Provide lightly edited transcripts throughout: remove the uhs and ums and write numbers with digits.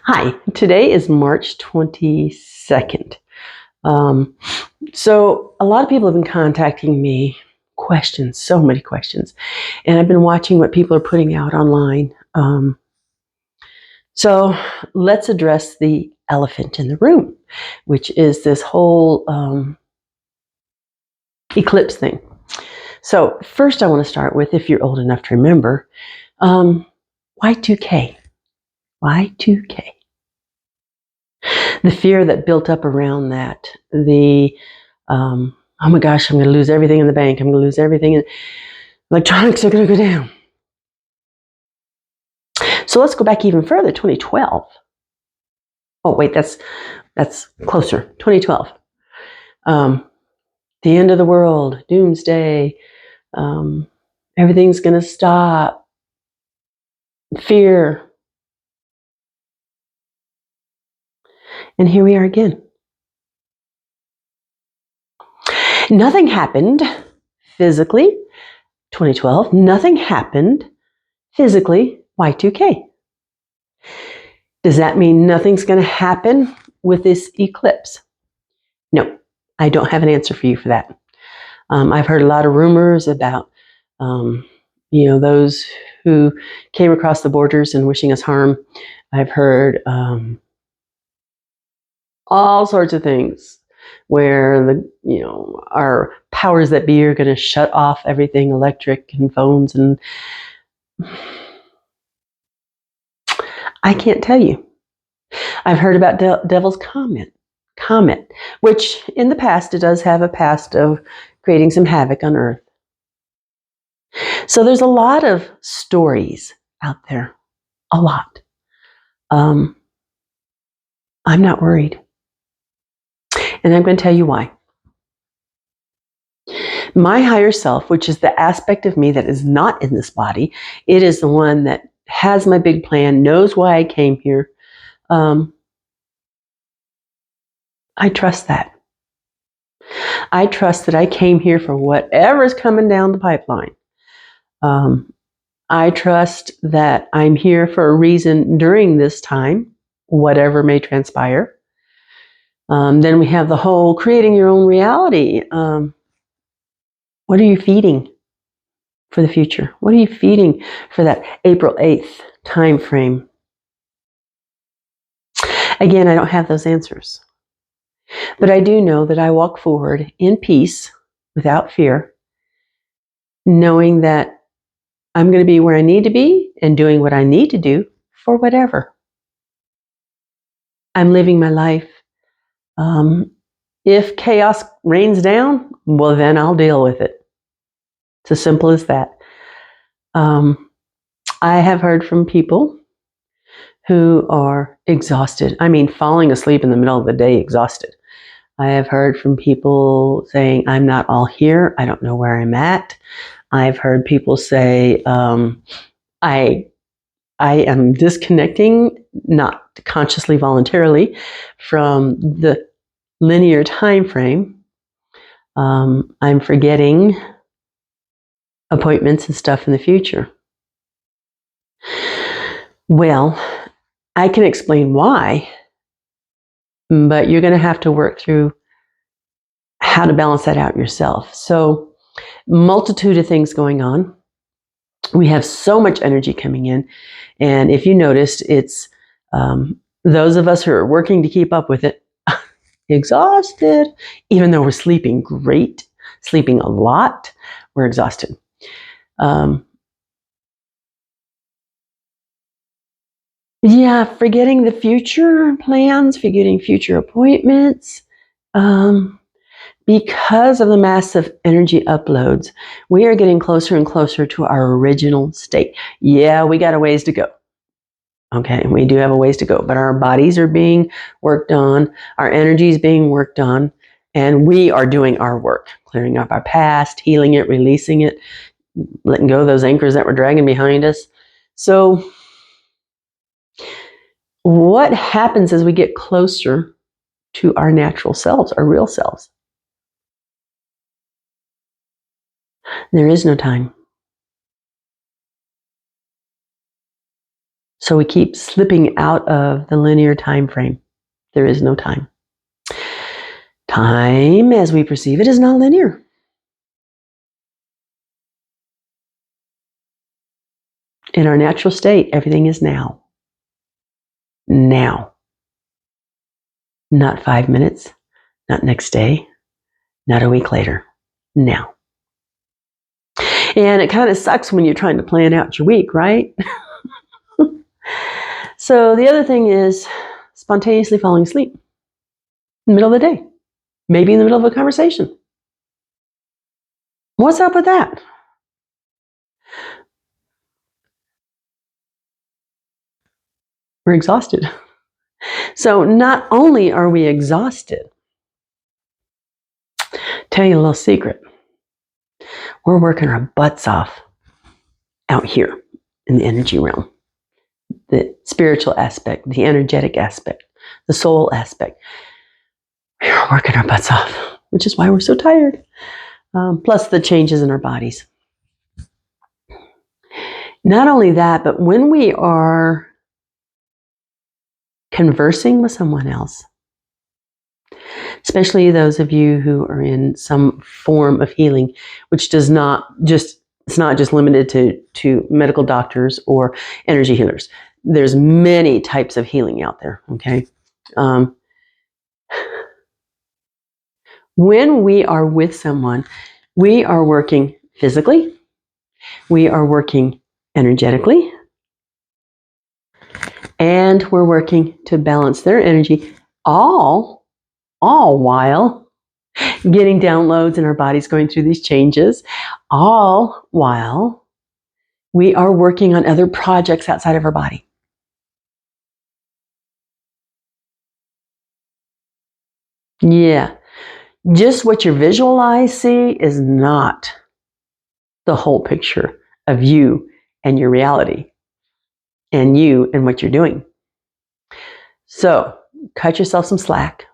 Hi, today is March 22nd. So a lot of people have been contacting me, questions, so many questions, and I've been watching what people are putting out online. So let's address the elephant in the room, which is this whole eclipse thing. So first I want to start with, if you're old enough to remember, Y2K. Y2K. The fear that built up around that, oh my gosh, I'm going to lose everything in the bank. I'm going to lose everything. Electronics are going to go down. So let's go back even further, 2012. Oh, wait, that's closer, 2012. The end of the world, doomsday, everything's going to stop, fear. And here we are again. Nothing happened physically, 2012. Nothing happened physically, Y2K. Does that mean nothing's going to happen with this eclipse? No, I don't have an answer for you for that. I've heard a lot of rumors about, those who came across the borders and wishing us harm. I've heard all sorts of things where our powers that be are going to shut off everything electric and phones, and I can't tell you. I've heard about Devil's Comet, which in the past, it does have a past of creating some havoc on Earth. So there's a lot of stories out there, a lot. I'm not worried. And I'm going to tell you why. My higher self, which is the aspect of me that is not in this body, it is the one that has my big plan, knows why I came here. I trust that. I trust that I came here for whatever's coming down the pipeline. I trust that I'm here for a reason during this time, whatever may transpire. Then we have the whole creating your own reality. What are you feeding for the future? What are you feeding for that April 8th time frame? Again, I don't have those answers. But I do know that I walk forward in peace, without fear, knowing that I'm going to be where I need to be and doing what I need to do for whatever. I'm living my life. If chaos rains down, well, then I'll deal with it. It's as simple as that. I have heard from people who are exhausted. I mean, falling asleep in the middle of the day, exhausted. I have heard from people saying, I'm not all here. I don't know where I'm at. I've heard people say, I am disconnecting, not consciously, voluntarily, from the linear time frame. I'm forgetting appointments and stuff in the future. Well, I can explain why, but you're going to have to work through how to balance that out yourself. So, multitude of things going on. We have so much energy coming in, and if you noticed, it's those of us who are working to keep up with it, exhausted, even though we're sleeping great, sleeping a lot, we're exhausted. Forgetting the future plans, forgetting future appointments. Because of the massive energy uploads, we are getting closer and closer to our original state. Yeah, we got a ways to go. Okay, we do have a ways to go, but our bodies are being worked on, our energy is being worked on, and we are doing our work, clearing up our past, healing it, releasing it, letting go of those anchors that were dragging behind us. So what happens as we get closer to our natural selves, our real selves? There is no time. So we keep slipping out of the linear time frame. There is no time. Time, as we perceive it, is not linear. In our natural state, everything is now. Now. Not 5 minutes, not next day, not a week later. Now. And it kind of sucks when you're trying to plan out your week, right? So the other thing is spontaneously falling asleep in the middle of the day, maybe in the middle of a conversation. What's up with that? We're exhausted. So not only are we exhausted, tell you a little secret. We're working our butts off out here in the energy realm. The spiritual aspect, the energetic aspect, the soul aspect. We're working our butts off, which is why we're so tired. Plus the changes in our bodies. Not only that, but when we are conversing with someone else, especially those of you who are in some form of healing, which does not just, it's not just limited to medical doctors or energy healers. There's many types of healing out there, okay? When we are with someone, we are working physically, we are working energetically, and we're working to balance their energy, all while getting downloads in our bodies, going through these changes, all while we are working on other projects outside of our body. Yeah, just what your visual eyes see is not the whole picture of you and your reality and you and what you're doing. So cut yourself some slack.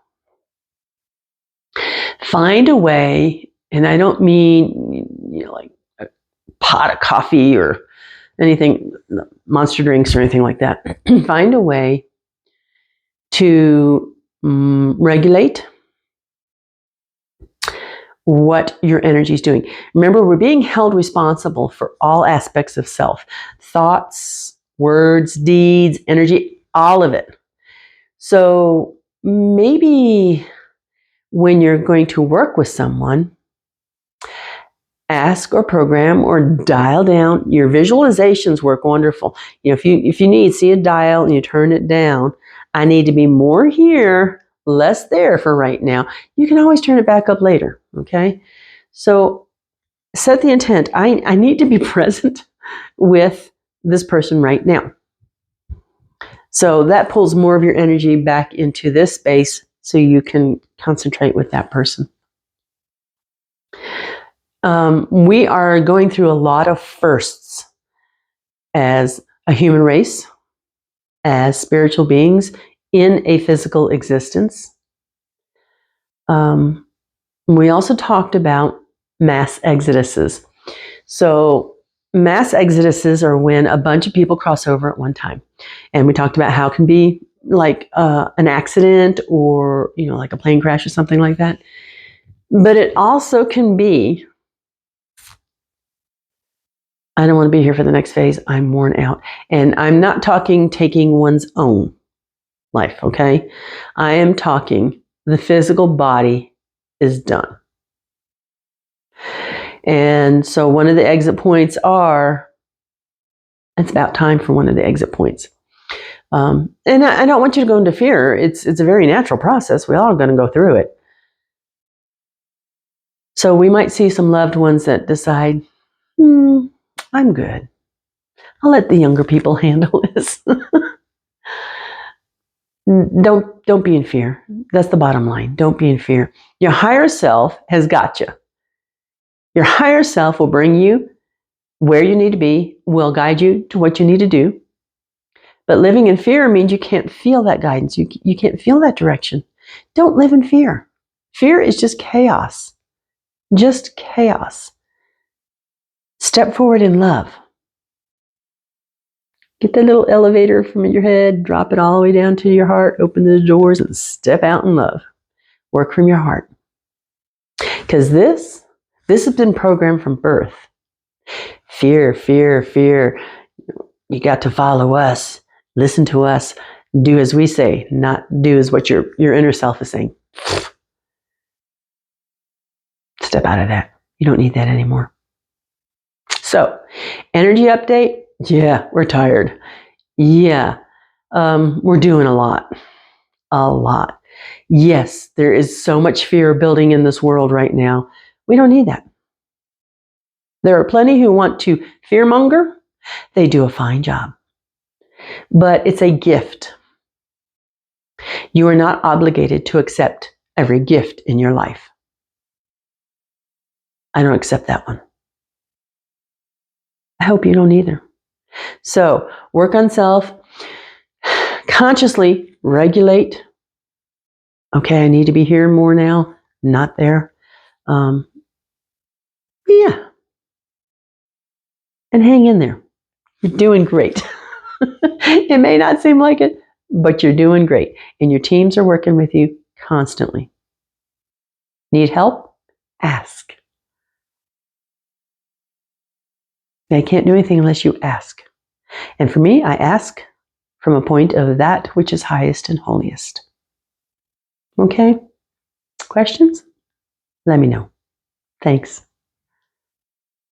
Find a way, and I don't mean like a pot of coffee or anything, monster drinks or anything like that. Find a way to regulate what your energy is doing. Remember, we're being held responsible for all aspects of self. Thoughts, words, deeds, energy, all of it. So maybe when you're going to work with someone, ask or program or dial down. Your visualizations work wonderful. If you need, see a dial and you turn it down. I need to be more here, less there for right now. You can always turn it back up later, okay? So set the intent. I need to be present with this person right now. So that pulls more of your energy back into this space so you can concentrate with that person. We are going through a lot of firsts as a human race, as spiritual beings in a physical existence. We also talked about mass exoduses. So mass exoduses are when a bunch of people cross over at one time. And we talked about how it can be like an accident or, like a plane crash or something like that. But it also can be, I don't want to be here for the next phase. I'm worn out. And I'm not talking taking one's own life, okay? I am talking the physical body is done. And so one of the exit points it's about time for one of the exit points. And I don't want you to go into fear. It's a very natural process. We all are going to go through it. So we might see some loved ones that decide, I'm good. I'll let the younger people handle this. Don't be in fear. That's the bottom line. Don't be in fear. Your higher self has got you. Your higher self will bring you where you need to be, will guide you to what you need to do. But living in fear means you can't feel that guidance. You can't feel that direction. Don't live in fear. Fear is just chaos. Just chaos. Step forward in love. Get that little elevator from your head, drop it all the way down to your heart, open the doors, and step out in love. Work from your heart. Because this has been programmed from birth. Fear, fear, fear. You got to follow us. Listen to us. Do as we say, not do as what your inner self is saying. Step out of that. You don't need that anymore. So, energy update. Yeah, we're tired. Yeah, we're doing a lot. A lot. Yes, there is so much fear building in this world right now. We don't need that. There are plenty who want to fearmonger. They do a fine job. But it's a gift. You are not obligated to accept every gift in your life. I don't accept that one. I hope you don't either. So, work on self. Consciously regulate. Okay, I need to be here more now, not there. Yeah. And hang in there. You're doing great. It may not seem like it, but you're doing great. And your teams are working with you constantly. Need help? Ask. They can't do anything unless you ask. And for me, I ask from a point of that which is highest and holiest. Okay? Questions? Let me know. Thanks.